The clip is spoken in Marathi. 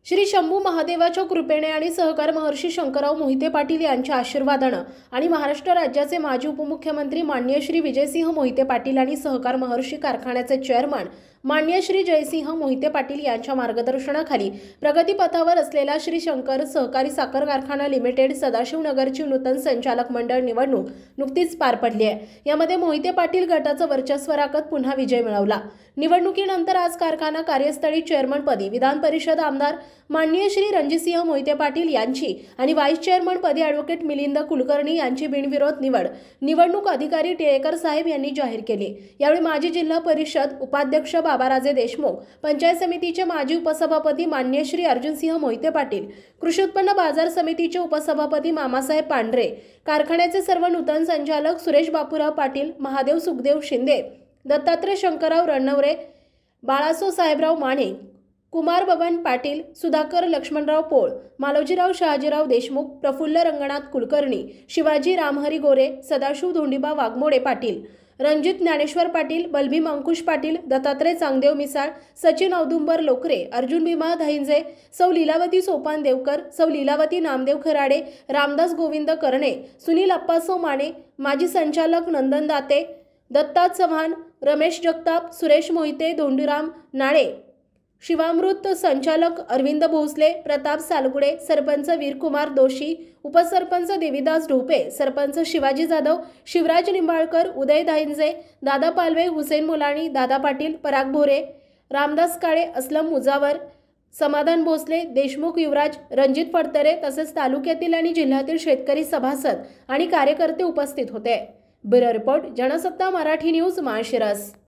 श्री शंभू महादेवाच्या कृपेने आणि सहकार महर्षी शंकरराव मोहिते पाटील यांच्या आशीर्वादानं आणि महाराष्ट्र राज्याचे माजी उपमुख्यमंत्री माननीय श्री विजयसिंह मोहिते पाटील आणि सहकार महर्षी कारखान्याचे चेअरमन माननीय श्री जयसिंह मोहिते पाटील यांच्या मार्गदर्शनाखाली प्रगतीपथावर असलेला श्री शंकर सहकारी साखर कारखाना लिमिटेड सदाशिवनगरची नूतन संचालक मंडळ निवडणूक नुकतीच पार पडली आहे। यामध्ये मोहिते पाटील गटाचं वर्चस्व राखत पुन्हा विजय मिळवला। निवडणुकीनंतर आज कारखाना कार्यस्थळी चेअरमनपदी विधान परिषद आमदार माननीय श्री रणजितसिंह मोहिते पाटील यांची आणि व्हाईस चेअरमन पदी ॲडव्होकेट मिलिंद कुलकर्णी यांची बिनविरोध निवडणूक अधिकारी टिळेकर साहेब यांनी जाहीर केली। यावेळी माजी जिल्हा परिषद उपाध्यक्ष बाबाराजे देशमुख, पंचायत समितीचे माजी उपसभापती माननीय श्री अर्जुनसिंह मोहिते पाटील, कृषी उत्पन्न बाजार समितीचे उपसभापती मामासाहेब पांढरे, कारखान्याचे सर्व नूतन संचालक सुरेश बापूराव पाटील, महादेव सुखदेव शिंदे, दत्तात्रय शंकरराव रणनवरे, बाळासो साहेबराव माने, कुमार बबन पाटील, सुधाकर लक्ष्मणराव पोळ, मालोजीराव शहाजीराव देशमुख, प्रफुल्ल रंगनाथ कुलकर्णी, शिवाजी रामहरी गोरे, सदाशिव धोंडीबा वाघमोडे पाटील, रणजित ज्ञानेश्वर पाटील, बलभीम अंकुश पाटील, दत्तात्रय चांगदेव मिसाळ, सचिन औदुंबर लोकरे, अर्जुन भीमा धाईंजे, सौ लीलावती सोपान देवकर, सौ लीलावती नामदेव खराडे, रामदास गोविंद करणे, सुनील अप्पासो माने, माजी संचालक नंदन दाते, दत्ता चव्हाण, रमेश जगताप, सुरेश मोहिते, धोंडीराम नाळे, शिवामृत संचालक अरविंद भोसले, प्रताप सालगुडे, सरपंच वीरकुमार दोशी, उपसरपंच देवीदास ढोपे, सरपंच शिवाजी जाधव, शिवराज निंबाळकर, उदय धाईंजे, दादा पालवे, हुसेन मुलाणी, दादा पाटील, पराग भोरे, रामदास काळे, असलम मुजावर, समाधान भोसले, देशमुख युवराज, रणजित फडतरे तसेच तालुक्यातील आणि जिल्ह्यातील शेतकरी सभासद आणि कार्यकर्ते उपस्थित होते। Bureau report, Jansatta Marathi news, Malshiras.